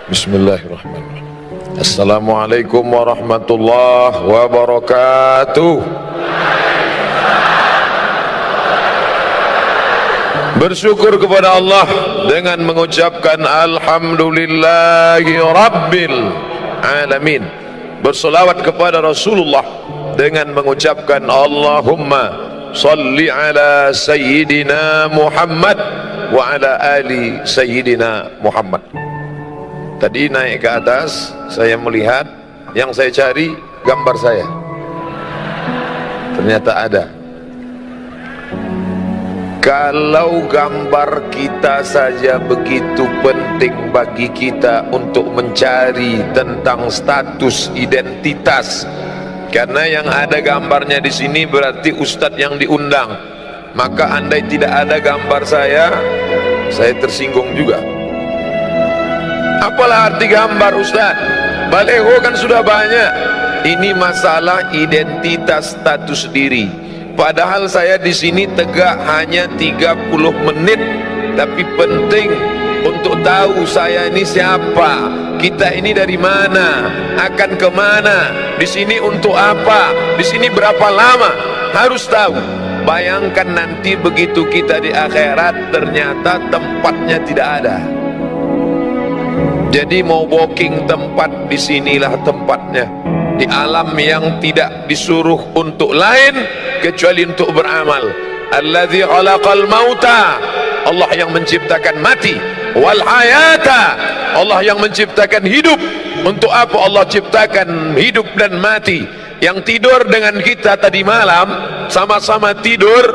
Bismillahirrahmanirrahim. Assalamualaikum warahmatullahi wabarakatuh. Bersyukur kepada Allah dengan mengucapkan alhamdulillahi rabbil alamin. Bersolawat kepada Rasulullah dengan mengucapkan Allahumma salli ala sayyidina Muhammad wa ala ali sayyidina Muhammad. Tadi naik ke atas, saya melihat yang saya cari gambar saya. Ternyata ada. Kalau gambar kita saja begitu penting bagi kita untuk mencari tentang status identitas, karena yang ada gambarnya di sini berarti ustadz yang diundang. Maka andai tidak ada gambar saya tersinggung juga. Apalah arti gambar Ustaz? Baleho kan sudah banyak. Ini masalah identitas status diri. Padahal saya di sini tegak hanya 30 menit, tapi penting untuk tahu saya ini siapa, kita ini dari mana, akan kemana, di sini untuk apa, di sini berapa lama, harus tahu. Bayangkan nanti begitu kita di akhirat ternyata tempatnya tidak ada. Jadi mau booking tempat, disinilah tempatnya. Di alam yang tidak disuruh untuk lain kecuali untuk beramal. Alladzi khalaqal mauta, Allah yang menciptakan mati. Wal hayata, Allah yang menciptakan hidup. Untuk apa Allah ciptakan hidup dan mati? Yang tidur dengan kita tadi malam sama-sama tidur,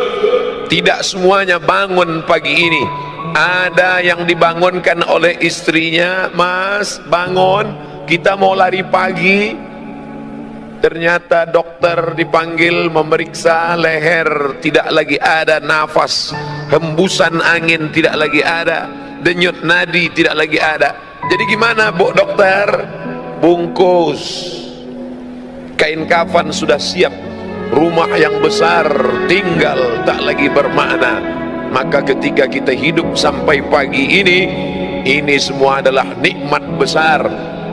tidak semuanya bangun pagi ini. Ada yang dibangunkan oleh istrinya, Mas bangun, kita mau lari pagi. Ternyata dokter dipanggil memeriksa leher, tidak lagi ada nafas, hembusan angin tidak lagi ada, denyut nadi tidak lagi ada. Jadi gimana Bu dokter? Bungkus kain kafan sudah siap, rumah yang besar tinggal tak lagi bermakna. Maka ketika kita hidup sampai pagi ini semua adalah nikmat besar.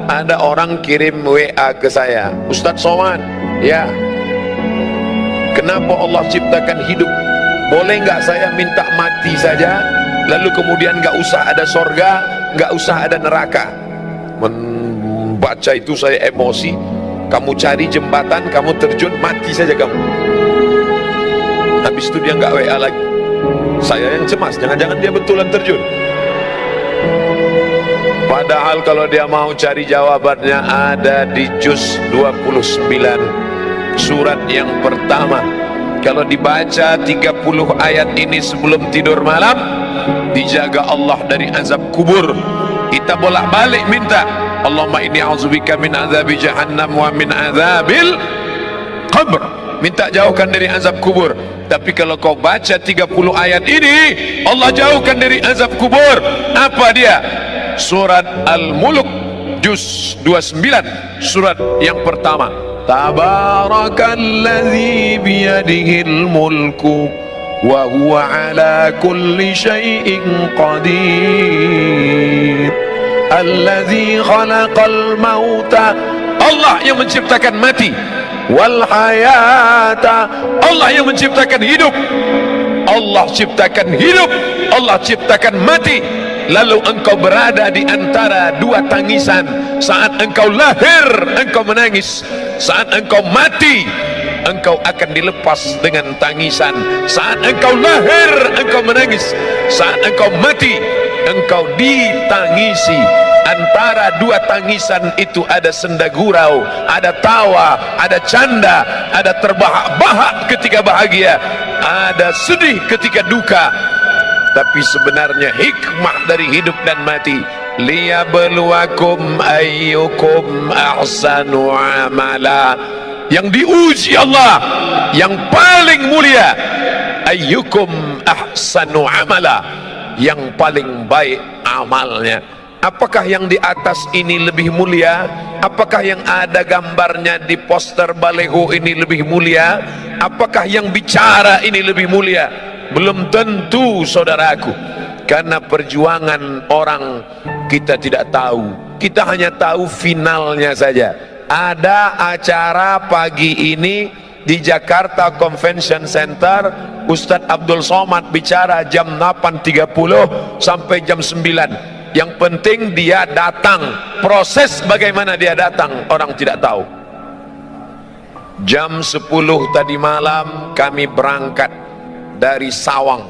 Ada orang kirim WA ke saya, Ustadz Somad, ya, kenapa Allah ciptakan hidup? Boleh nggak saya minta mati saja, lalu kemudian nggak usah ada sorga, nggak usah ada neraka? Membaca itu saya emosi. Kamu cari jembatan, kamu terjun, mati saja kamu. Habis itu dia nggak WA lagi. Saya yang cemas, jangan-jangan dia betulan terjun. Padahal kalau dia mau cari jawabannya ada di juz 29 surat yang pertama. Kalau dibaca 30 ayat ini sebelum tidur malam, dijaga Allah dari azab kubur. Kita bolak-balik minta, Allahumma inni a'udzubika min azabi jahannam wa min azabil qabr. Minta jauhkan dari azab kubur. Tapi kalau kau baca 30 ayat ini, Allah jauhkan dari azab kubur. Apa dia? Surat Al-Mulk juz 29 surat yang pertama. Tabarakalladzi biyadihil mulku wa huwa ala kulli syai'in qadir. Alladzi khalaqal mauta, Allah yang menciptakan mati. Wal hayata, Allah yang menciptakan hidup. Allah ciptakan hidup, Allah ciptakan mati. Lalu engkau berada di antara dua tangisan. Saat engkau lahir, engkau menangis. Saat engkau mati, engkau akan dilepas dengan tangisan. Saat engkau lahir, engkau menangis. Saat engkau mati, engkau ditangisi. Antara dua tangisan itu ada senda gurau, ada tawa, ada canda, ada terbahak-bahak ketika bahagia, ada sedih ketika duka. Tapi sebenarnya hikmah dari hidup dan mati, liyabluwakum ayyukum ahsanu amala. Yang diuji Allah yang paling mulia, ayyukum ahsanu amala, yang paling baik amalnya. Apakah yang di atas ini lebih mulia? Apakah yang ada gambarnya di poster baleho ini lebih mulia? Apakah yang bicara ini lebih mulia? Belum tentu, saudaraku. Karena perjuangan orang kita tidak tahu, kita hanya tahu finalnya saja. Ada acara pagi ini di Jakarta Convention Center, Ustadz Abdul Somad bicara jam 8.30 sampai jam 9. Yang penting dia datang. Proses bagaimana dia datang orang tidak tahu. Jam 10 tadi malam kami berangkat dari Sawang.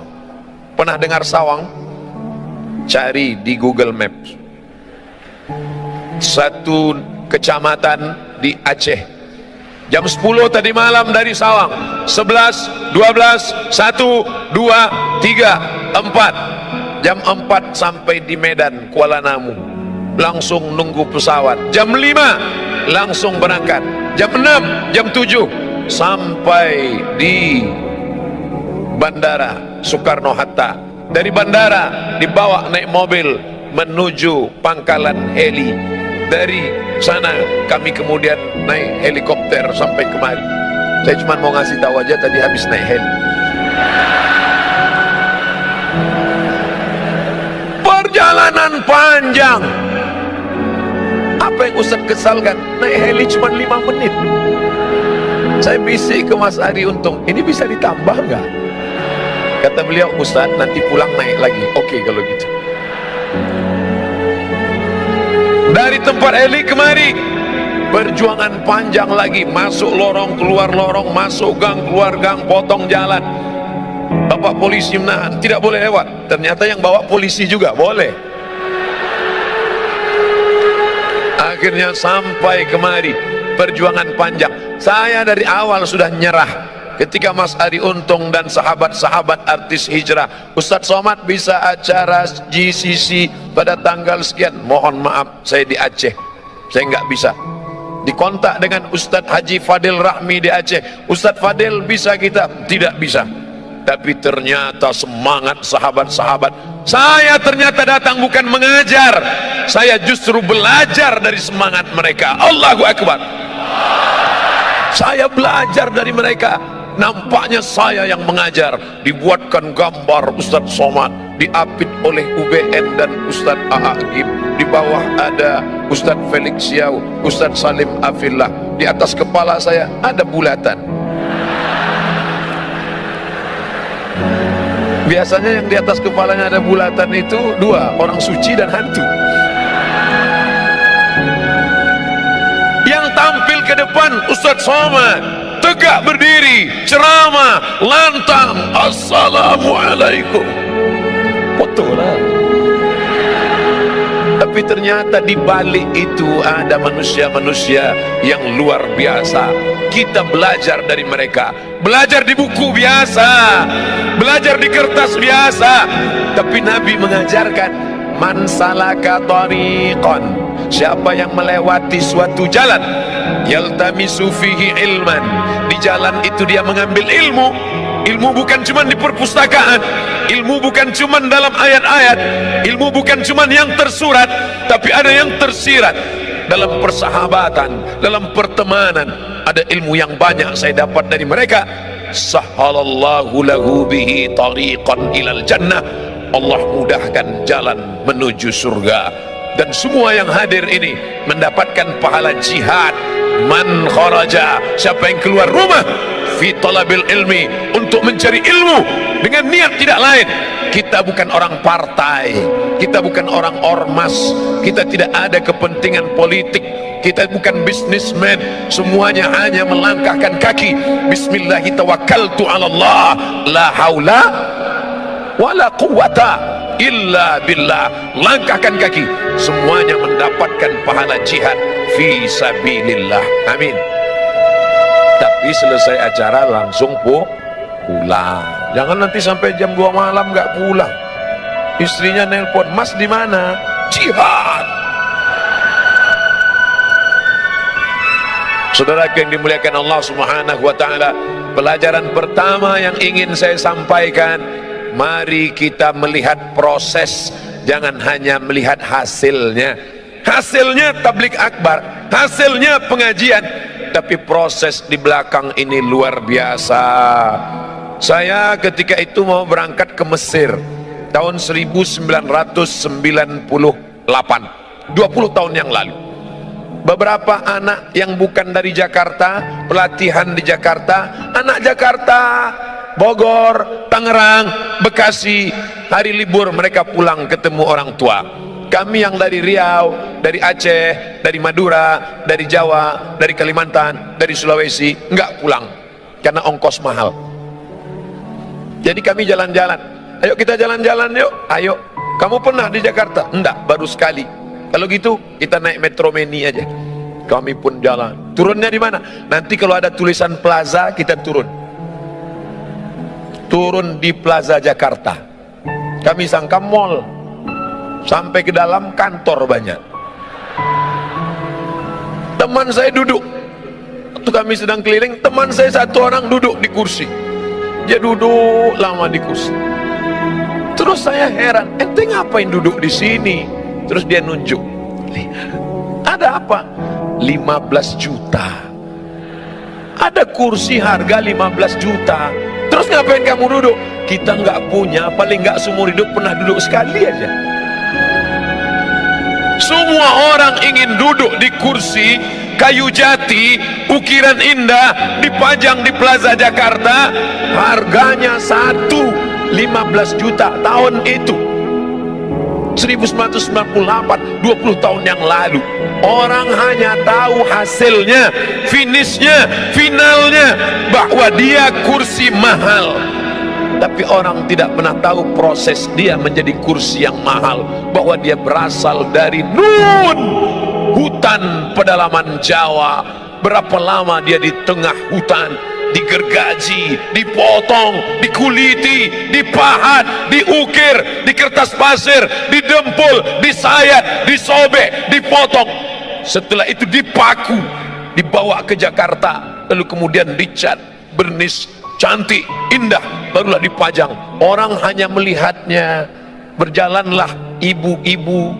Pernah dengar Sawang? Cari di Google Maps. Satu kecamatan di Aceh. Jam 10 tadi malam dari Sawang. 11, 12, 1, 2, 3, 4. Jam 4 sampai di Medan, Kuala Namu. Langsung nunggu pesawat. Jam 5 langsung berangkat. Jam 6, jam 7 sampai di Bandara Soekarno-Hatta. Dari bandara dibawa naik mobil menuju pangkalan heli. Dari sana kami kemudian naik helikopter sampai kemari. Saya cuma mau ngasih tahu aja, tadi habis naik heli. Perjalanan panjang. Apa yang Ustaz kesalkan? Naik heli cuma 5 menit. Saya bisik ke Mas Ari Untung, ini bisa ditambah nggak? Kata beliau, Ustaz nanti pulang naik lagi. Oke kalau gitu. Dari tempat heli kemari, perjuangan panjang lagi. Masuk lorong, keluar lorong, masuk gang, keluar gang, potong jalan. Bapak polisi menahan, tidak boleh lewat. Ternyata yang bawa polisi juga boleh. Akhirnya sampai kemari. Perjuangan panjang. Saya dari awal sudah nyerah. Ketika Mas Ari Untung dan sahabat-sahabat artis hijrah, Ustadz Somad bisa acara GCC pada tanggal sekian, mohon maaf saya di Aceh, saya nggak bisa. Dikontak dengan Ustadz Haji Fadil Rahmi di Aceh, Ustadz Fadil bisa kita? Tidak bisa. Tapi ternyata semangat sahabat-sahabat, saya ternyata datang bukan mengajar, saya justru belajar dari semangat mereka. Allahu Akbar. Saya belajar dari mereka. Nampaknya saya yang mengajar. Dibuatkan gambar Ustadz Somad, diapit oleh UBN dan Ustadz A'agib. Di bawah ada Ustadz Felix Siau, Ustadz Salim Afillah. Di atas kepala saya ada bulatan. Biasanya yang di atas kepalanya ada bulatan itu dua, orang suci dan hantu. Yang tampil ke depan Ustadz Somad, tegak berdiri, ceramah, lantang, assalamualaikum. Foto lah. Tapi ternyata di balik itu ada manusia-manusia yang luar biasa. Kita belajar dari mereka. Belajar di buku biasa, belajar di kertas biasa. Tapi Nabi mengajarkan, man salaka tariqan, siapa yang melewati suatu jalan, yaltamisu fihi ilman, di jalan itu dia mengambil ilmu. Ilmu bukan cuma di perpustakaan, ilmu bukan cuma dalam ayat-ayat, ilmu bukan cuma yang tersurat, tapi ada yang tersirat dalam persahabatan, dalam pertemanan. Ada ilmu yang banyak saya dapat dari mereka. Sahhalallahu lahu bihi tariqan ilal jannah, Allah mudahkan jalan menuju surga. Dan semua yang hadir ini mendapatkan pahala jihad. Man kharaja, siapa yang keluar rumah fi talabil ilmi, untuk mencari ilmu dengan niat tidak lain. Kita bukan orang partai, kita bukan orang ormas, kita tidak ada kepentingan politik, kita bukan bisnismen. Semuanya hanya melangkahkan kaki, bismillahi tawakkaltu ala Allah, la haula wala quwata illa billah. Langkahkan kaki, semuanya mendapatkan pahala jihad fi sabilillah. Amin. Tapi selesai acara langsung pulang. Jangan nanti sampai jam 2 malam nggak pulang. Istrinya nelpon, Mas di mana? Jihad. Saudara yang dimuliakan Allah Subhanahu wa taala, pelajaran pertama yang ingin saya sampaikan, mari kita melihat proses, jangan hanya melihat hasilnya. Hasilnya tablik akbar, hasilnya pengajian, tapi proses di belakang ini luar biasa. Saya ketika itu mau berangkat ke Mesir, tahun 1998, 20 tahun yang lalu. Beberapa anak yang bukan dari Jakarta, pelatihan di Jakarta, anak Jakarta, Bogor, Tangerang, Bekasi, hari libur mereka pulang ketemu orang tua. Kami yang dari Riau, dari Aceh, dari Madura, dari Jawa, dari Kalimantan, dari Sulawesi enggak pulang karena ongkos mahal. Jadi kami jalan-jalan. Ayo kita jalan-jalan yuk. Ayo. Kamu pernah di Jakarta? Enggak, baru sekali. Kalau gitu kita naik Metro Mini aja. Kami pun jalan. Turunnya di mana? Nanti kalau ada tulisan Plaza kita turun. Turun di Plaza Jakarta. Kami sangka mall. Sampai ke dalam kantor banyak. Teman saya duduk. Waktu kami sedang keliling, teman saya satu orang duduk di kursi. Dia duduk lama di kursi. Terus saya heran, ente ngapain duduk di sini? Terus dia nunjuk. Ada apa? 15 juta. Ada kursi harga 15 juta. Terus ngapain kamu duduk? Kita nggak punya, paling nggak seumur hidup pernah duduk sekali aja. Semua orang ingin duduk di kursi kayu jati, ukiran indah, dipajang di Plaza Jakarta. Harganya 15 juta tahun itu. 1998, 20 tahun yang lalu. Orang hanya tahu hasilnya, finishnya, finalnya, bahwa dia kursi mahal. Tapi orang tidak pernah tahu proses dia menjadi kursi yang mahal, bahwa dia berasal dari Nun, hutan pedalaman Jawa. Berapa lama dia di tengah hutan, digergaji, dipotong, dikuliti, dipahat, diukir, di kertas pasir, didempul, disayat, disobek, dipotong. Setelah itu dipaku, dibawa ke Jakarta, lalu kemudian dicat, bernis, cantik, indah, barulah dipajang. Orang hanya melihatnya. Berjalanlah ibu-ibu,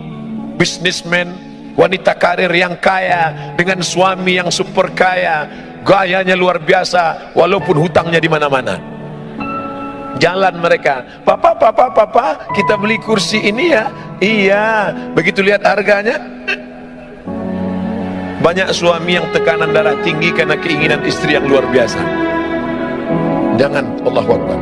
bisnismen, wanita karir yang kaya dengan suami yang super kaya, gayanya luar biasa walaupun hutangnya di mana-mana. Jalan mereka, papa, kita beli kursi ini ya. Iya, begitu lihat harganya. Banyak suami yang tekanan darah tinggi karena keinginan istri yang luar biasa. Jangan, Allahu Akbar.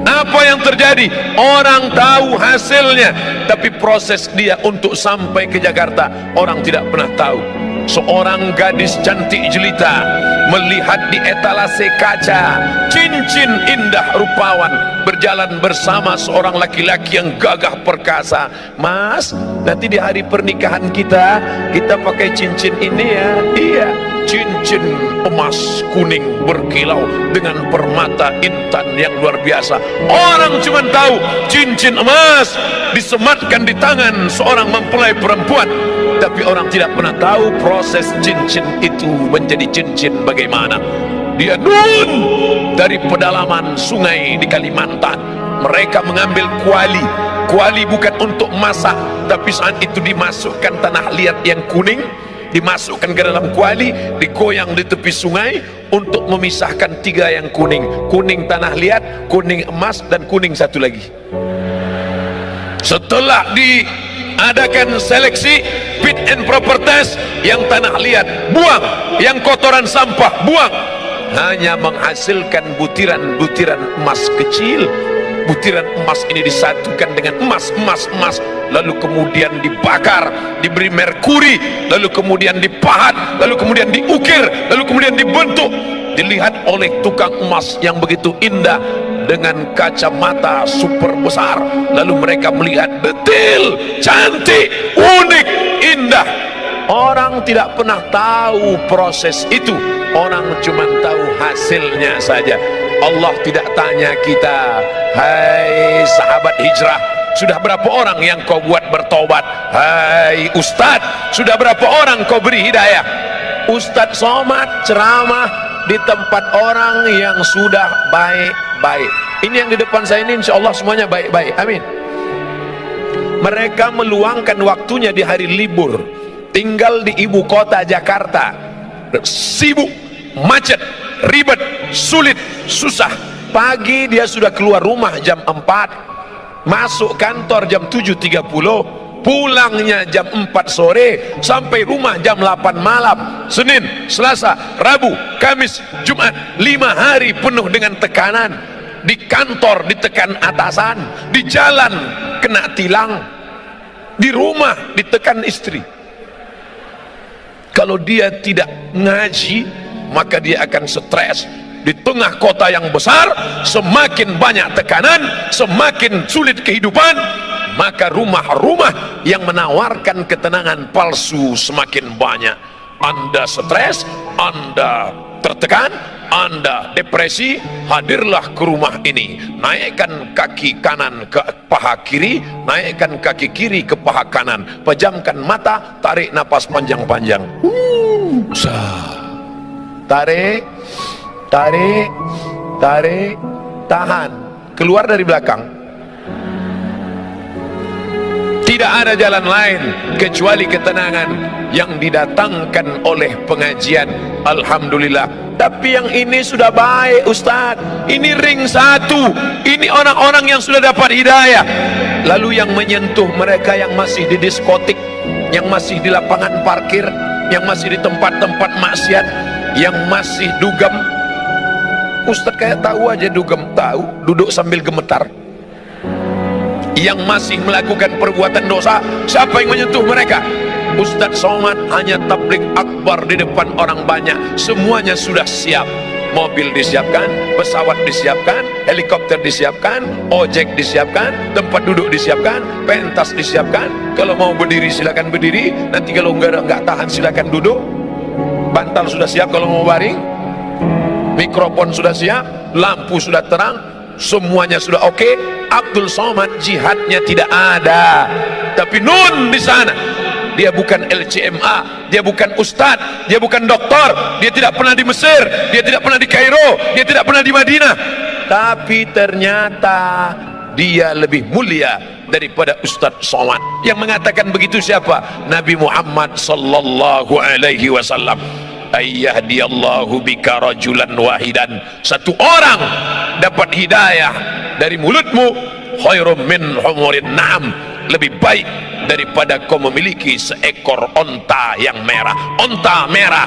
Apa yang terjadi? Orang tahu hasilnya, tapi proses dia untuk sampai ke Jakarta orang tidak pernah tahu. Seorang gadis cantik jelita melihat di etalase kaca cincin indah rupawan berjalan bersama seorang laki-laki yang gagah perkasa. Mas, nanti di hari pernikahan kita pakai cincin ini ya. Iya, cincin emas kuning berkilau dengan permata intan yang luar biasa. Orang cuma tahu cincin emas disematkan di tangan seorang mempelai perempuan, tapi orang tidak pernah tahu proses cincin itu menjadi cincin bagaimana. Dia Nun, dari pedalaman sungai di Kalimantan. Mereka mengambil kuali. Kuali bukan untuk masak, tapi saat itu dimasukkan tanah liat yang kuning, dimasukkan ke dalam kuali, digoyang di tepi sungai untuk memisahkan tiga yang kuning. Kuning tanah liat, kuning emas, dan kuning satu lagi. Setelah diadakan seleksi fit and proper test, yang tanah liat buang, yang kotoran sampah buang, hanya menghasilkan butiran-butiran emas kecil. Butiran emas ini disatukan dengan emas, lalu kemudian dibakar, diberi merkuri, lalu kemudian dipahat, lalu kemudian diukir, lalu kemudian dibentuk, dilihat oleh tukang emas yang begitu indah dengan kacamata super besar. Lalu mereka melihat detail, cantik, unik, indah. Orang tidak pernah tahu proses itu, orang cuma tahu hasilnya saja. Allah tidak tanya kita, hai sahabat hijrah, sudah berapa orang yang kau buat bertobat? Hai ustadz, sudah berapa orang kau beri hidayah? Ustadz somad ceramah di tempat orang yang sudah baik-baik. Ini yang di depan saya ini insya Allah semuanya baik-baik, amin. Mereka meluangkan waktunya di hari libur, tinggal di ibu kota Jakarta, sibuk, macet, ribet, sulit, susah. Pagi dia sudah keluar rumah jam 4, masuk kantor jam 7.30, pulangnya jam 4 sore, sampai rumah jam 8 malam. Senin, Selasa, Rabu, Kamis, Jumat, 5 hari penuh dengan tekanan. Di kantor ditekan atasan, di jalan kena tilang, di rumah ditekan istri. Kalau dia tidak ngaji, maka dia akan stres. Di tengah kota yang besar, semakin banyak tekanan, semakin sulit kehidupan, maka rumah-rumah yang menawarkan ketenangan palsu semakin banyak. Anda stres, Anda tertekan, Anda depresi, hadirlah ke rumah ini. Naikkan kaki kanan ke paha kiri, naikkan kaki kiri ke paha kanan, pejamkan mata, tarik napas panjang-panjang. Tarik, tarik, tarik, tahan, keluar dari belakang. Tidak ada jalan lain kecuali ketenangan yang didatangkan oleh pengajian. Alhamdulillah. Tapi yang ini sudah baik, Ustaz. Ini ring 1. Ini orang-orang yang sudah dapat hidayah. Lalu yang menyentuh mereka yang masih di diskotik, yang masih di lapangan parkir, yang masih di tempat-tempat maksiat, yang masih dugem. Ustaz kayak tahu aja dugem, tahu, duduk sambil gemetar. Yang masih melakukan perbuatan dosa, siapa yang menyentuh mereka? Ustaz Somad hanya tabligh akbar di depan orang banyak. Semuanya sudah siap. Mobil disiapkan, pesawat disiapkan, helikopter disiapkan, ojek disiapkan, tempat duduk disiapkan, pentas disiapkan. Kalau mau berdiri silakan berdiri, nanti kalau enggak tahan silakan duduk. Bantal sudah siap kalau mau baring, mikrofon sudah siap, lampu sudah terang, semuanya sudah oke. Abdul Somad jihadnya tidak ada, tapi nun di sana. Dia bukan LCMA, dia bukan ustadz, dia bukan doktor, dia tidak pernah di Mesir, dia tidak pernah di Kairo, dia tidak pernah di Madinah, tapi ternyata dia lebih mulia daripada Ustadz Somad. Yang mengatakan begitu siapa? Nabi Muhammad sallallahu alaihi wasallam. Ayyahdiyallahu bika rajulan wahidan, satu orang dapat hidayah dari mulutmu, khairum min humurin na'am, lebih baik daripada kau memiliki seekor onta yang merah. Onta merah,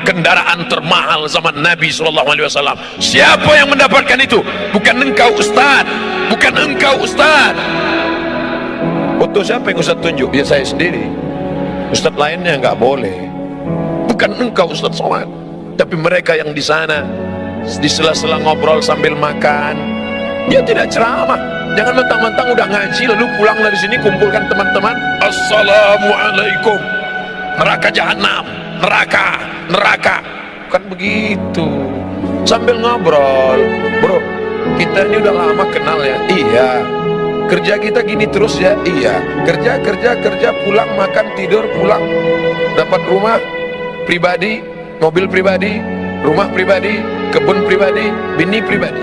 kendaraan termahal zaman Nabi SAW. Siapa yang mendapatkan itu? Bukan engkau Ustaz, bukan engkau Ustaz. Foto siapa yang Ustaz tunjuk? Ya saya sendiri. Ustaz lainnya nggak boleh. Bukan engkau Ustaz Somad, tapi mereka yang di sana di sela-sela ngobrol sambil makan. Dia tidak ceramah. Jangan mentang-mentang udah ngaji lalu pulang dari sini kumpulkan teman-teman, assalamualaikum, neraka jahanam, neraka, neraka. Bukan begitu. Sambil ngobrol, bro, kita ini udah lama kenal ya. Iya. Kerja kita gini terus ya. Iya. Kerja, pulang makan tidur, pulang. Dapat rumah pribadi, mobil pribadi, rumah pribadi, kebun pribadi, bini pribadi.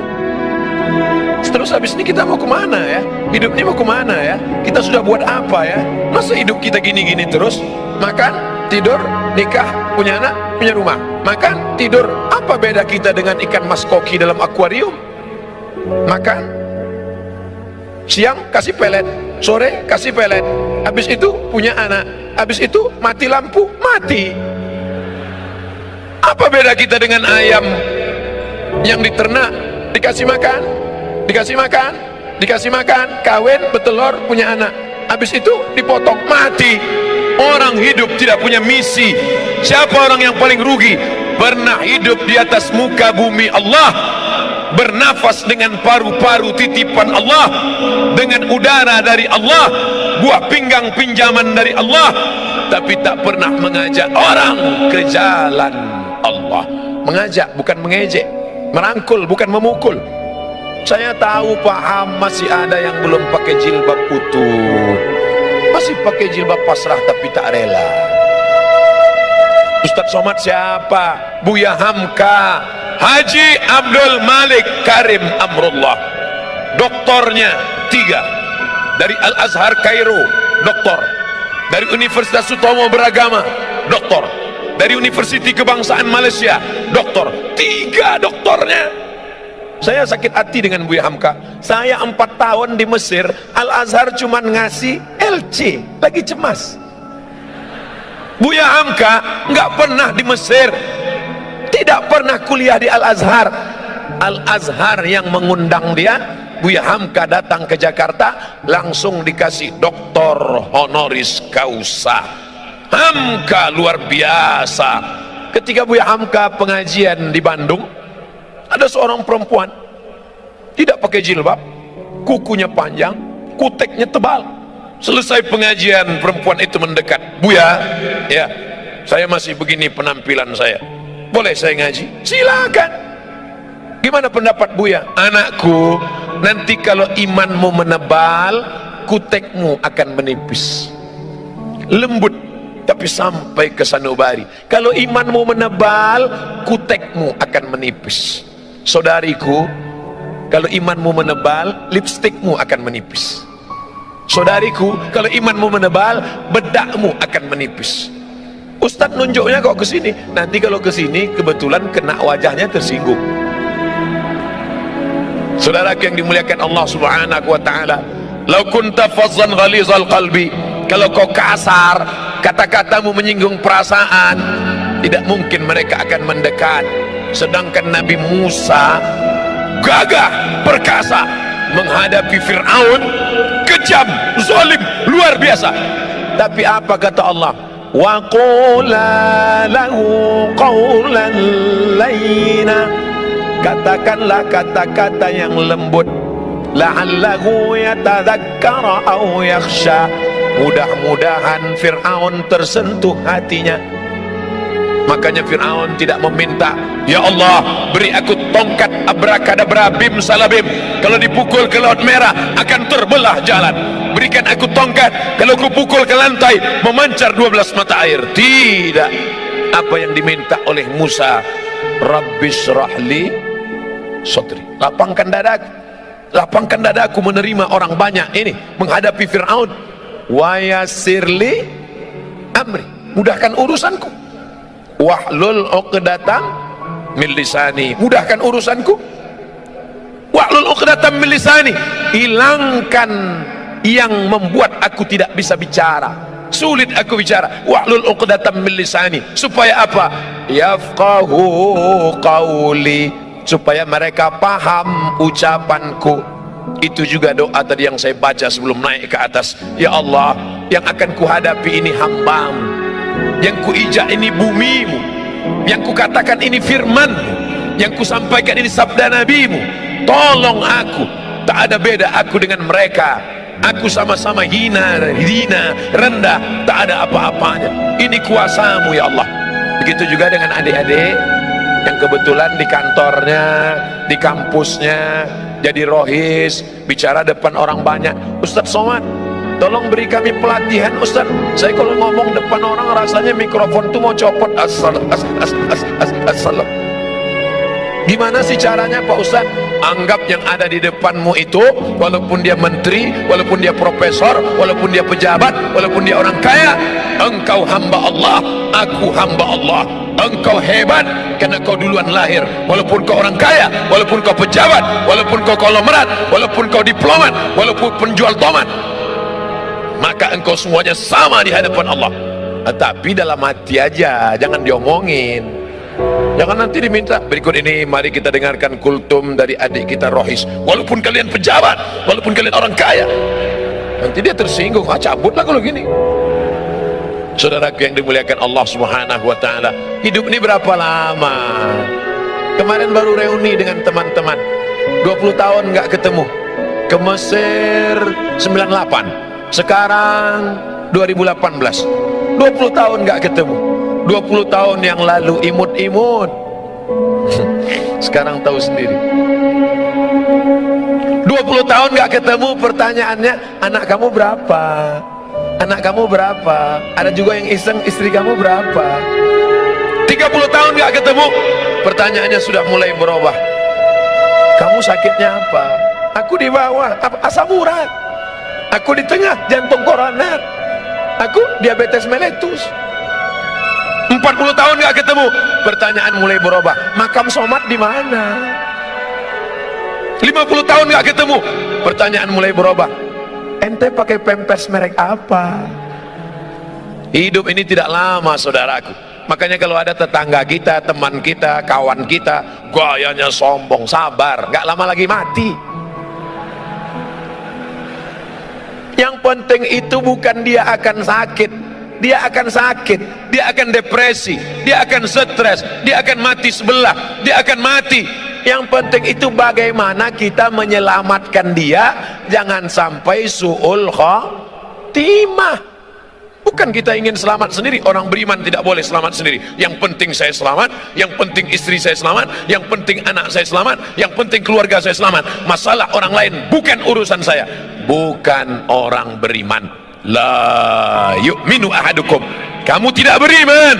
Terus habis ini kita mau kemana ya? Hidup ini mau kemana ya? Kita sudah buat apa ya? Masa hidup kita gini-gini terus? Makan, tidur, nikah, punya anak, punya rumah. Makan, tidur. Apa beda kita dengan ikan mas koki dalam akuarium? Makan, siang kasih pelet, sore kasih pelet. Habis itu punya anak. Habis itu mati lampu, mati. Apa beda kita dengan ayam yang diternak, dikasih makan, dikasih makan, dikasih makan, kawin, bertelur, punya anak, habis itu dipotong, mati. Orang hidup tidak punya misi. Siapa orang yang paling rugi? Pernah hidup di atas muka bumi Allah, bernafas dengan paru-paru titipan Allah, dengan udara dari Allah, buah pinggang pinjaman dari Allah, tapi tak pernah mengajak orang ke jalan Allah. Mengajak bukan mengejek, merangkul bukan memukul. Saya tahu paham masih ada yang belum pakai jilbab utuh, masih pakai jilbab pasrah tapi tak rela. Ustaz Somad siapa? Buya Hamka, Haji Abdul Malik Karim Amrullah. Doktornya 3 dari Al Azhar Kairo, doktor. Dari Universitas Sutomo Beragama, doktor. Dari Universiti Kebangsaan Malaysia, doktor. 3 doktornya. Saya sakit hati dengan Buya Hamka. Saya 4 tahun di Mesir, Al-Azhar cuman ngasih LC, lagi cemas. Buya Hamka nggak pernah di Mesir, tidak pernah kuliah di Al-Azhar. Al-Azhar yang mengundang dia. Buya Hamka datang ke Jakarta, langsung dikasih doktor honoris causa. Hamka luar biasa. Ketika Buya Hamka pengajian di Bandung, ada seorang perempuan tidak pakai jilbab, kukunya panjang, kuteknya tebal. Selesai pengajian, perempuan itu mendekat. Buya, ya, saya masih begini penampilan saya, boleh saya ngaji? Silakan. Gimana pendapat Buya? Anakku, nanti kalau imanmu menebal, kutekmu akan menipis. Lembut tapi sampai ke sanubari. Kalau imanmu menebal, kutekmu akan menipis. Saudariku, kalau imanmu menebal, lipstikmu akan menipis. Saudariku, kalau imanmu menebal, bedakmu akan menipis. Ustadz nunjuknya kok ke sini. Nanti kalau ke sini kebetulan kena wajahnya tersinggung. Saudara yang dimuliakan Allah Subhanahu wa taala, "Lau kunta fazzan ghalizal qalbi," kalau kau kasar, kata-katamu menyinggung perasaan, tidak mungkin mereka akan mendekat. Sedangkan Nabi Musa gagah, perkasa menghadapi Fir'aun, kejam, zalim, luar biasa. Tapi apa kata Allah? Wa qula lahu qawlan layyina, katakanlah kata-kata yang lembut, la'allahu yatadzakkara aw yakhsha, mudah-mudahan Fir'aun tersentuh hatinya. Makanya Fir'aun tidak meminta, ya Allah beri aku tongkat abrakadabra bim salabim, kalau dipukul ke laut merah akan terbelah jalan. Berikan aku tongkat, kalau ku pukul ke lantai memancar 12 mata air. Tidak. Apa yang diminta oleh Musa? Rabbishrahli sodri, lapangkan dadaku, lapangkan dadaku menerima orang banyak ini, menghadapi Fir'aun. Wa yassirli amri, mudahkan urusanku. Wahlul uqdatam min lisani, mudahkan urusanku. Wahlul uqdatam min lisani, hilangkan yang membuat aku tidak bisa bicara, sulit aku bicara. Wahlul uqdatam min lisani, supaya apa? Yafqahu qawli, supaya mereka paham ucapanku. Itu juga doa tadi yang saya baca sebelum naik ke atas. Ya Allah, yang akan kuhadapi ini hambamu, yang kuijak ini bumimu, yang kukatakan ini firmanmu, yang kusampaikan ini sabda nabimu. Tolong aku, tak ada beda aku dengan mereka. Aku sama-sama hina, rendah, tak ada apa-apanya. Ini kuasamu ya Allah. Begitu juga dengan adik-adik yang kebetulan di kantornya, di kampusnya jadi rohis, bicara depan orang banyak. Ustadz Somad, tolong beri kami pelatihan Ustaz. Saya kalau ngomong depan orang rasanya mikrofon tuh mau copot. Assalam. Gimana sih caranya Pak Ustaz? Anggap yang ada di depanmu itu, walaupun dia menteri, walaupun dia profesor, walaupun dia pejabat, walaupun dia orang kaya, engkau hamba Allah, aku hamba Allah. Engkau hebat karena kau duluan lahir. Walaupun kau orang kaya, walaupun kau pejabat, walaupun kau konglomerat, walaupun kau diplomat, walaupun penjual tomat, maka engkau semuanya sama di hadapan Allah. Tapi dalam hati aja, jangan diomongin. Jangan nanti diminta. Berikut ini mari kita dengarkan kultum dari adik kita rohis. Walaupun kalian pejabat, walaupun kalian orang kaya, nanti dia tersinggung. Cabutlah kalau gini. Saudaraku yang dimuliakan Allah Subhanahu wa taala, hidup ini berapa lama? Kemarin baru reuni dengan teman-teman, 20 tahun nggak ketemu. Ke Mesir 98, sekarang 2018, 20 tahun nggak ketemu. 20 tahun yang lalu imut-imut, sekarang tahu sendiri. 20 tahun nggak ketemu, pertanyaannya anak kamu berapa? Anak kamu berapa? Ada juga yang iseng, istri kamu berapa? 30 tahun gak ketemu, pertanyaannya sudah mulai berubah. Kamu sakitnya apa? Aku di bawah, asam urat. Aku di tengah, jantung koroner. Aku diabetes mellitus. 40 tahun gak ketemu, pertanyaan mulai berubah. Makam Somad di mana? 50 tahun nggak ketemu. Pertanyaan mulai berubah. Ente pakai pampers merek apa? Hidup ini tidak lama, saudaraku. Makanya kalau ada tetangga kita, teman kita, kawan kita, gayanya sombong, sabar, nggak lama lagi mati. Yang penting itu bukan dia akan sakit, dia akan sakit, dia akan depresi, dia akan stres, dia akan mati sebelah, dia akan mati. Yang penting itu bagaimana kita menyelamatkan dia, jangan sampai su'ul khotimah. Bukan kita ingin selamat sendiri. Orang beriman tidak boleh selamat sendiri. Yang penting saya selamat, yang penting istri saya selamat, yang penting anak saya selamat, yang penting keluarga saya selamat. Masalah orang lain bukan urusan saya. Bukan orang beriman. La yu'minu ahadukum, kamu tidak beriman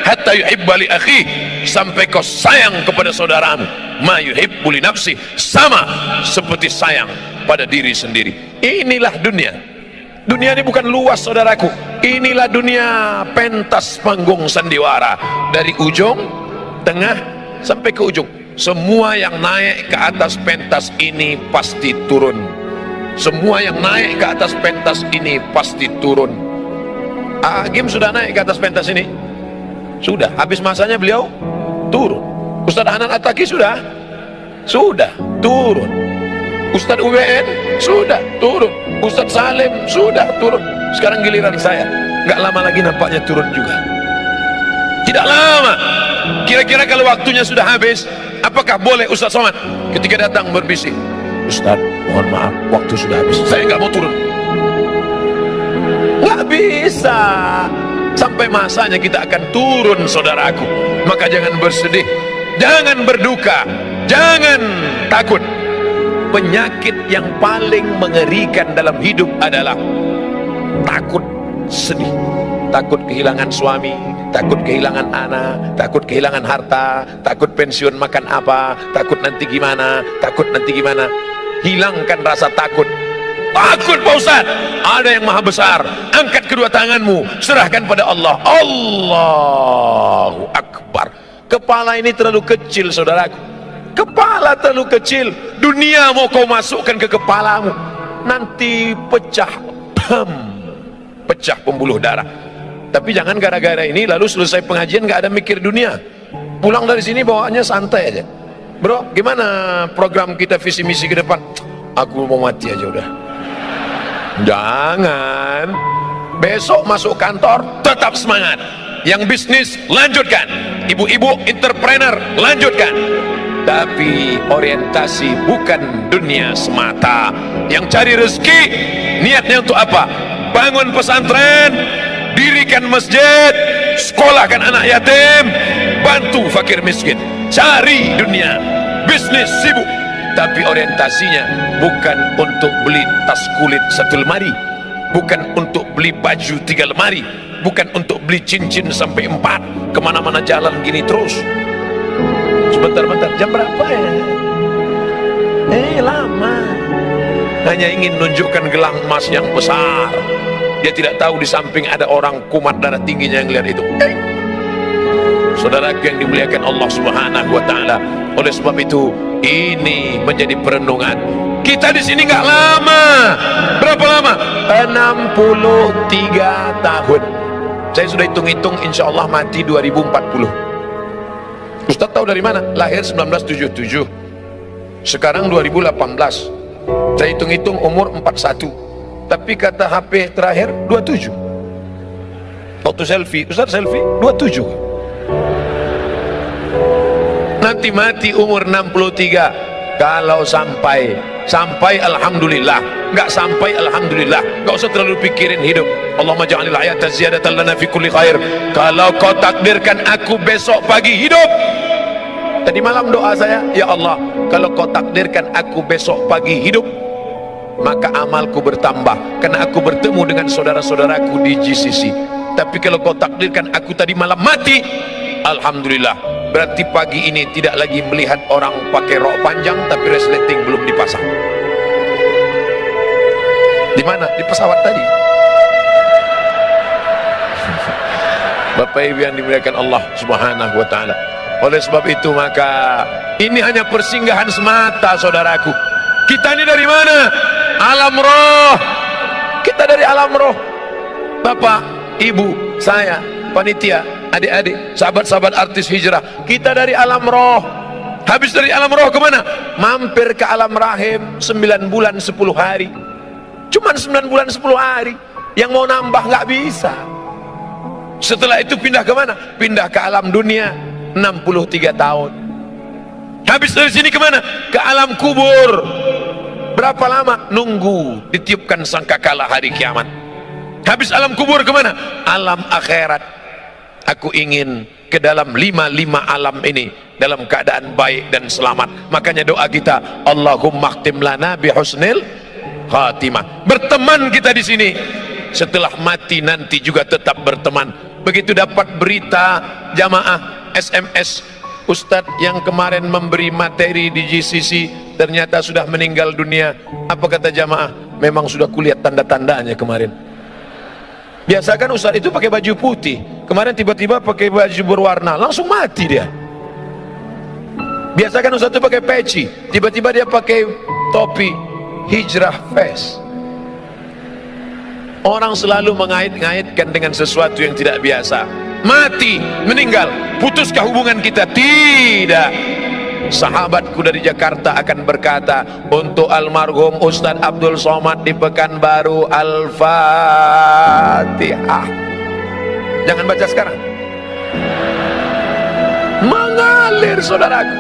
hatta yuhibba li akhi, sampai kau sayang kepada saudaramu ma yuhibbu li nafsi, sama seperti sayang pada diri sendiri. Inilah dunia. Dunia ini bukan luas, saudaraku. Inilah dunia pentas panggung sandiwara. Dari ujung, tengah, sampai ke ujung. Semua yang naik ke atas pentas ini pasti turun. Semua yang naik ke atas pentas ini pasti turun. Agim sudah naik ke atas pentas ini? Sudah. Habis masanya beliau turun. Ustaz Hanan At-Taqi sudah? Sudah, turun. Ustaz UBN sudah turun. Ustaz Salim sudah turun. Sekarang giliran saya. Nggak lama lagi nampaknya turun juga. Tidak lama. Kira-kira kalau waktunya sudah habis, apakah boleh Ustaz Somad ketika datang berbisik, Ustaz, mohon maaf, waktu sudah habis, saya nggak mau turun? Nggak bisa. Sampai masanya kita akan turun, saudaraku. Maka jangan bersedih, jangan berduka, jangan takut. Penyakit yang paling mengerikan dalam hidup adalah takut sedih. Takut kehilangan suami, takut kehilangan anak, takut kehilangan harta, takut pensiun makan apa, takut nanti gimana, takut nanti gimana. Hilangkan rasa takut. Takut Pak Ustaz, ada yang maha besar. Angkat kedua tanganmu, serahkan pada Allah. Allahu Akbar. Kepala ini terlalu kecil, saudaraku. Kepala terlalu kecil. Dunia mau kau masukkan ke kepalamu, nanti pecah, pecah pembuluh darah. Tapi jangan gara-gara ini lalu selesai pengajian nggak ada mikir dunia. Pulang dari sini bawaannya santai aja. Bro, gimana program kita visi misi ke depan? Aku mau mati aja udah. Jangan. Besok masuk kantor tetap semangat. Yang bisnis lanjutkan. Ibu-ibu entrepreneur lanjutkan. Tapi orientasi bukan dunia semata. Yang cari rezeki niatnya untuk apa? Bangun pesantren, dirikan masjid, sekolahkan anak yatim, bantu fakir miskin. Cari dunia, bisnis sibuk, tapi orientasinya bukan untuk beli tas kulit 1 lemari, bukan untuk beli baju 3 lemari, bukan untuk beli cincin sampai 4, kemana-mana jalan gini terus. Sebentar-bentar, jam berapa ya? Lama. Hanya ingin menunjukkan gelang emas yang besar. Dia tidak tahu di samping ada orang kumat darah tingginya yang lihat itu. Saudara yang dimuliakan Allah Subhanahu wa taala. Oleh sebab itu, ini menjadi perenungan. Kita di sini nggak lama. Berapa lama? 63 tahun. Saya sudah hitung-hitung, insya Allah mati 2040. Ustaz tahu dari mana? Lahir 1977. Sekarang 2018. Saya hitung-hitung umur 41. Tapi kata HP terakhir 27. Waktu selfie, Ustaz selfie 27. Nanti mati umur 63. Kalau sampai alhamdulillah, nggak sampai alhamdulillah, nggak usah terlalu pikirin hidup. Allahumma ja'alil hayata ziyadatan lana fi kulli khair. Kalau kau takdirkan aku besok pagi hidup, tadi malam doa saya, ya Allah, kalau kau takdirkan aku besok pagi hidup, maka amalku bertambah karena aku bertemu dengan saudara-saudaraku di GCC. Tapi kalau kau takdirkan aku tadi malam mati, alhamdulillah, berarti pagi ini tidak lagi melihat orang pakai rok panjang tapi resleting belum dipasang. Di mana? Di pesawat tadi. Bapak Ibu yang dimuliakan Allah Subhanahu wa taala. Oleh sebab itu maka ini hanya persinggahan semata, saudaraku. Kita ini dari mana? Alam roh. Kita dari alam roh. Bapak, ibu, saya, panitia, adik-adik, sahabat-sahabat artis hijrah, kita dari alam roh. Habis dari alam roh kemana? Mampir ke alam rahim 9 bulan 10 hari. Cuman 9 bulan 10 hari. Yang mau nambah nggak bisa. Setelah itu pindah kemana? Pindah ke alam dunia 63 tahun. Habis dari sini kemana? Ke alam kubur. Berapa lama? Nunggu ditiupkan sangkakala hari kiamat. Habis alam kubur kemana? Alam akhirat. Aku ingin ke dalam lima alam ini dalam keadaan baik dan selamat. Makanya doa kita, Allahumma khtim lana bihusnil khatimah. Berteman kita di sini. Setelah mati nanti juga tetap berteman. Begitu dapat berita jamaah SMS, Ustadz yang kemarin memberi materi di GCC ternyata sudah meninggal dunia. Apa kata jamaah? Memang sudah kulihat tanda-tandanya kemarin. Biasa kan Ustadz itu pakai baju putih, kemarin tiba-tiba pakai baju berwarna, langsung mati dia. Biasa kan Ustadz itu pakai peci, tiba-tiba dia pakai topi hijrah face. Orang selalu mengait-ngaitkan dengan sesuatu yang tidak biasa. Mati, meninggal, putuskah hubungan kita? Tidak. Sahabatku dari Jakarta akan berkata untuk almarhum Ustadz Abdul Somad di Pekanbaru, Al-Fatihah. Jangan baca sekarang, mengalir saudaraku.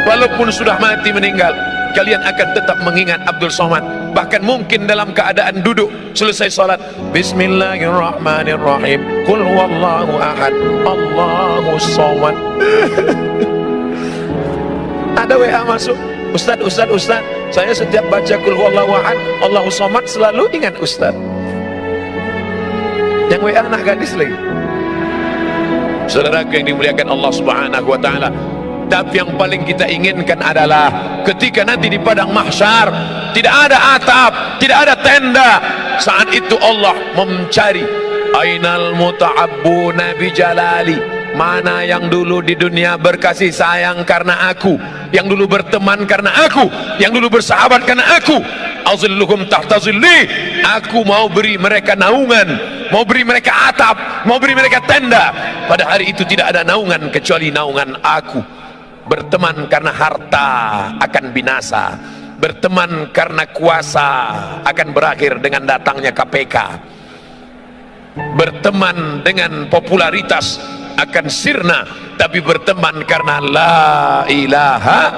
Walaupun sudah mati meninggal, kalian akan tetap mengingat Abdul Somad. Bahkan mungkin dalam keadaan duduk selesai salat, Bismillahirrahmanirrahim, Qul huwallahu ahad, Allahu somad. Ada WA masuk, Ustaz, saya setiap baca Qul huwallahu ahad, Allahu somad selalu ingat Ustaz. Yang WA anak gadis lagi. Saudaraku yang dimuliakan Allah Subhanahu wa taala, tapi yang paling kita inginkan adalah ketika nanti di padang mahsyar tidak ada atap, tidak ada tenda. Saat itu Allah mencari ainal muta'abbuna bijalali, mana yang dulu di dunia berkasih sayang karena aku, yang dulu berteman karena aku, yang dulu bersahabat karena aku. Azilluhum tahta zilli, aku mau beri mereka naungan, mau beri mereka atap, mau beri mereka tenda. Pada hari itu tidak ada naungan kecuali naungan aku. Berteman karena harta akan binasa, berteman karena kuasa akan berakhir dengan datangnya KPK, berteman dengan popularitas akan sirna, tapi berteman karena la ilaha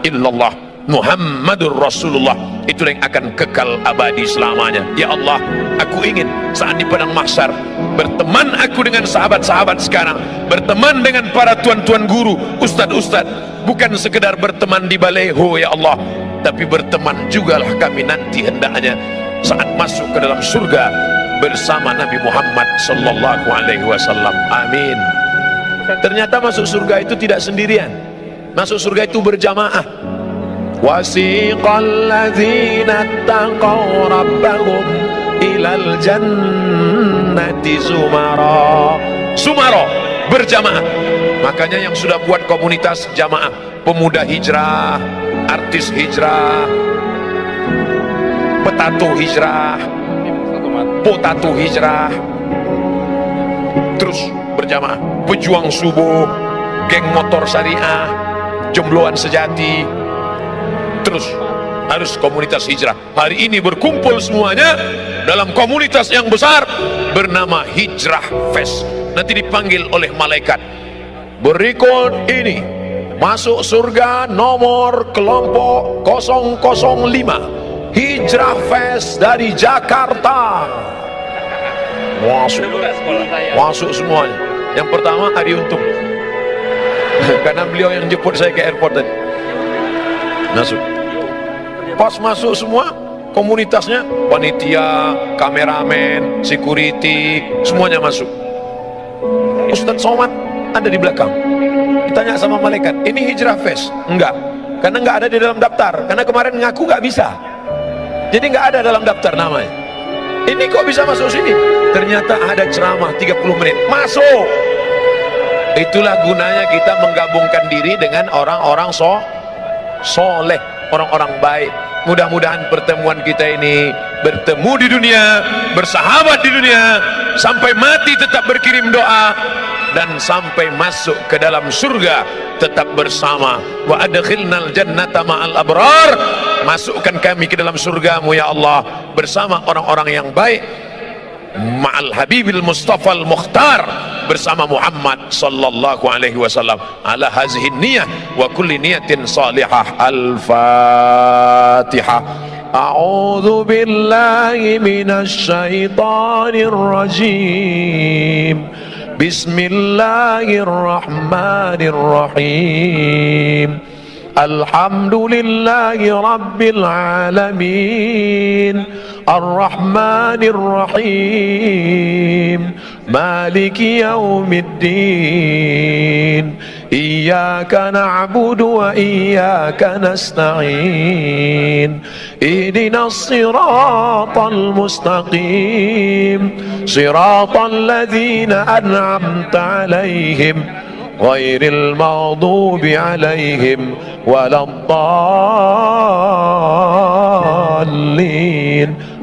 illallah Muhammadur Rasulullah, itulah yang akan kekal abadi selamanya. Ya Allah, aku ingin saat di padang mahsyar berteman aku dengan sahabat-sahabat sekarang, berteman dengan para tuan-tuan guru, ustad-ustad, bukan sekedar berteman di baleho ya Allah, tapi berteman jugalah kami nanti hendaknya saat masuk ke dalam surga bersama Nabi Muhammad sallallahu alaihi wasallam. Amin. Ternyata masuk surga itu tidak sendirian, masuk surga itu berjamaah. Wasiqal ladzina taqaw rabbahum ilal jannati zumara. Sumara, berjamaah. Makanya yang sudah buat komunitas jamaah, pemuda hijrah, artis hijrah, petato hijrah, potato hijrah, terus berjamaah. Pejuang subuh, geng motor syariah, jombloan sejati, terus harus komunitas hijrah. Hari ini berkumpul semuanya dalam komunitas yang besar bernama Hijrah Fest. Nanti dipanggil oleh malaikat. Berikut ini masuk surga nomor kelompok 005 Hijrah Fest dari Jakarta. Masuk semuanya. Yang pertama Adi Untung, karena beliau yang jemput saya ke airport tadi. Masuk. Pas masuk semua komunitasnya, panitia, kameramen, security, semuanya masuk. Ustadz Somad ada di belakang. Ditanya sama malaikat, ini Hijrah Fest? Enggak, karena enggak ada di dalam daftar, karena kemarin ngaku enggak bisa, jadi enggak ada dalam daftar namanya. Ini kok bisa masuk sini? Ternyata ada ceramah 30 menit. Masuk. Itulah gunanya kita menggabungkan diri dengan orang-orang soleh, orang-orang baik. Mudah-mudahan pertemuan kita ini bertemu di dunia, bersahabat di dunia, sampai mati tetap berkirim doa, dan sampai masuk ke dalam surga tetap bersama. Wa adkhilnal jannata ma'al abrar, masukkan kami ke dalam surgamu ya Allah bersama orang-orang yang baik, ma'al habibil mustafa al-mukhtar, bersama Muhammad sallallahu alaihi wasallam. Ala hazihi niyah wa kulli niyatin salihah. Al-Fatihah. A'udzu billahi minasy syaithanir rajim. Bismillahirrahmanirrahim. Alhamdulillahi rabbil alamin. Ar-Rahmanir Rahim. Maliki yaumiddin. Iyyaka na'budu wa iyyaka nasta'in. Ihdinas siratal mustaqim. Siratal ladzina an'amta 'alaihim ghairil maghdubi 'alaihim waladdallin.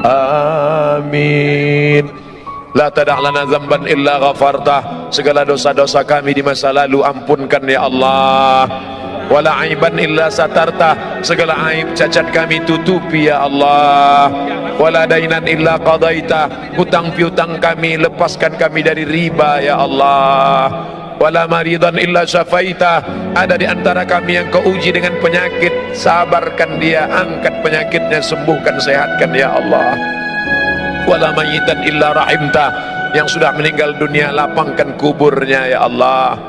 Amin. La tada' lana dzamban illa ghafartah, segala dosa-dosa kami di masa lalu ampunkan ya Allah. Wala aiban illa satartah, segala aib cacat kami tutupi ya Allah. Wala dainan illa qadaitah, hutang piutang kami lepaskan kami dari riba ya Allah. Wala maridan illa syafaitah, ada di antara kami yang kau uji dengan penyakit, sabarkan dia, angkat penyakitnya, sembuhkan, sehatkan ya Allah. Wala mayitan illa rahimta, yang sudah meninggal dunia lapangkan kuburnya ya Allah.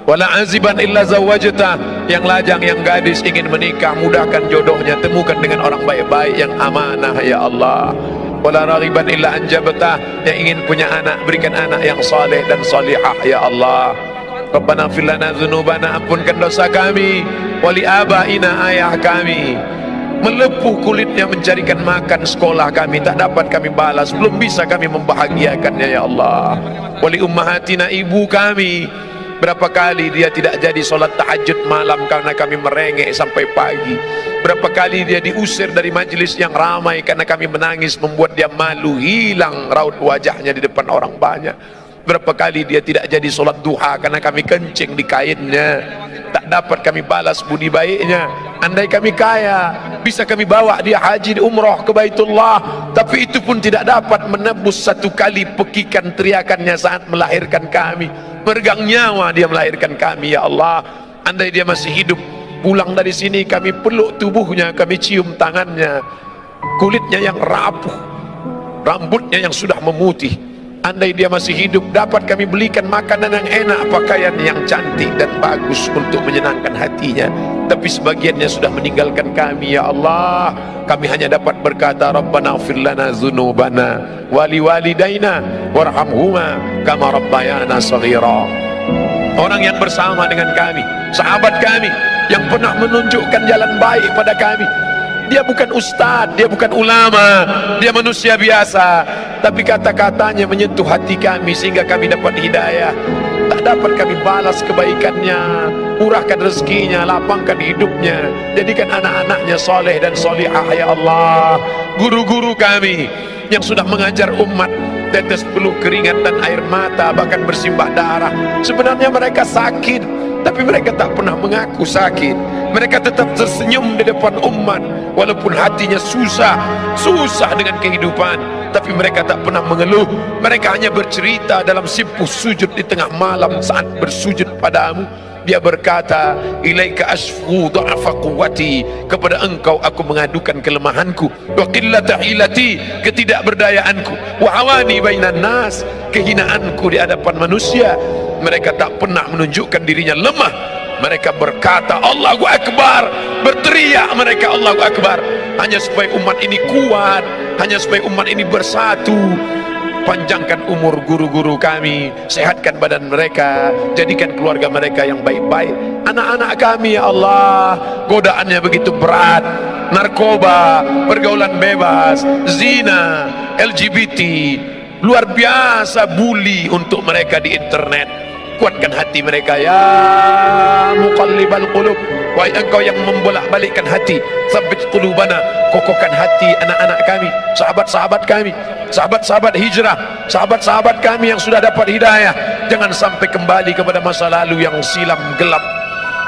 Wala aziban illa zawajta, yang lajang, yang gadis ingin menikah, mudahkan jodohnya, temukan dengan orang baik-baik yang amanah ya Allah. Wala raghiban illa anjabta, yang ingin punya anak, berikan anak yang saleh dan salihah ya Allah. Rabbana ighfir lana dzunubana, ampunkan dosa kami, wali abaina, ayah kami melepuh kulitnya mencarikan makan sekolah kami, tak dapat kami balas, belum bisa kami membahagiakannya ya Allah. Wali ummahatina, ibu kami, berapa kali dia tidak jadi solat tahajud malam karena kami merengek sampai pagi. Berapa kali dia diusir dari majelis yang ramai karena kami menangis, membuat dia malu, hilang raut wajahnya di depan orang banyak. Berapa kali dia tidak jadi solat duha karena kami kencing di kainnya, tak dapat kami balas budi baiknya. Andai kami kaya, bisa kami bawa dia haji di umrah ke Baitullah, tapi itu pun tidak dapat menebus satu kali pekikan teriakannya saat melahirkan kami. Meregang nyawa dia melahirkan kami ya Allah. Andai dia masih hidup, pulang dari sini kami peluk tubuhnya, kami cium tangannya, kulitnya yang rapuh, rambutnya yang sudah memutih. Andai dia masih hidup, dapat kami belikan makanan yang enak, pakaian yang cantik dan bagus untuk menyenangkan hatinya. Tapi sebagiannya sudah meninggalkan kami ya Allah. Kami hanya dapat berkata, Rabbana ighfir lana dzunubana wali walidaina warhamhuma kama rabbayana shaghira. Orang yang bersama dengan kami, sahabat kami yang pernah menunjukkan jalan baik pada kami, dia bukan ustadz, dia bukan ulama, dia manusia biasa, tapi kata-katanya menyentuh hati kami sehingga kami dapat hidayah. Tak dapat kami balas kebaikannya, murahkan rezekinya, lapangkan hidupnya, jadikan anak-anaknya soleh dan solihah ya Allah. Guru-guru kami yang sudah mengajar umat, tetes peluh keringat dan air mata, bahkan bersimbah darah, sebenarnya mereka sakit, tapi mereka tak pernah mengaku sakit. Mereka tetap tersenyum di depan umat, walaupun hatinya susah dengan kehidupan, tapi mereka tak pernah mengeluh. Mereka hanya bercerita dalam simpuh sujud di tengah malam saat bersujud padamu. Dia berkata, ilaika asfu dha'fa quwwati, kepada engkau aku mengadukan kelemahanku, wa qillata hilati, ketidakberdayaanku, wa hawani bainan nas, kehinaanku di hadapan manusia. Mereka tak pernah menunjukkan dirinya lemah. Mereka berkata Allahu Akbar, berteriak mereka Allahu Akbar, hanya supaya umat ini kuat, hanya supaya umat ini bersatu. Panjangkan umur guru-guru kami, sehatkan badan mereka, jadikan keluarga mereka yang baik-baik. Anak-anak kami ya Allah, godaannya begitu berat, narkoba, pergaulan bebas, zina, LGBT, luar biasa bully untuk mereka di internet. kuatkan hati mereka. Ya muqallibal qulub, wahai engkau yang membolak-balikkan hati, tsabbit qulubana, kokohkan hati anak-anak kami, sahabat-sahabat kami, sahabat-sahabat hijrah, sahabat-sahabat kami yang sudah dapat hidayah, jangan sampai kembali kepada masa lalu yang silam gelap.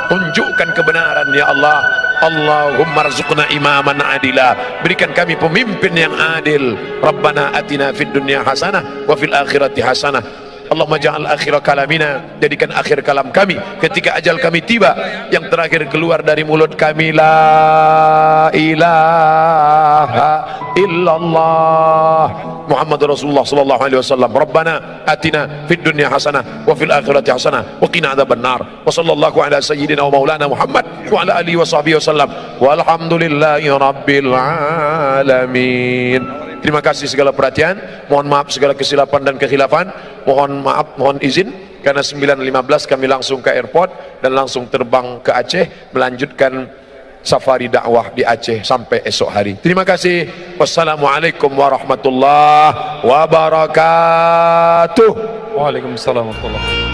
Tunjukkan kebenaran ya Allah. Allahumma rzuqna imaman adila, berikan kami pemimpin yang adil. Rabbana atina fid dunya hasanah wa fil akhirati hasanah. Allahumma ja'al akhir kalamina, jadikan akhir kalam kami ketika ajal kami tiba, yang terakhir keluar dari mulut kami la ilaha illallah Muhammad Rasulullah sallallahu alaihi wasallam. Rabbana atina fid dunya hasanah wa fil akhirati hasanah wa qina adzabannar. Wa sallallahu ala sayyidina wa maulana Muhammad wa ala alihi wa sahbihi wasallam. Walhamdulillahi rabbil alamin. Terima kasih segala perhatian, mohon maaf segala kesilapan dan kekhilafan, mohon maaf, mohon izin karena 9.15 kami langsung ke airport dan langsung terbang ke Aceh melanjutkan safari dakwah di Aceh sampai esok hari. Terima kasih. Wassalamualaikum warahmatullahi wabarakatuh. Waalaikumsalam warahmatullahi wabarakatuh.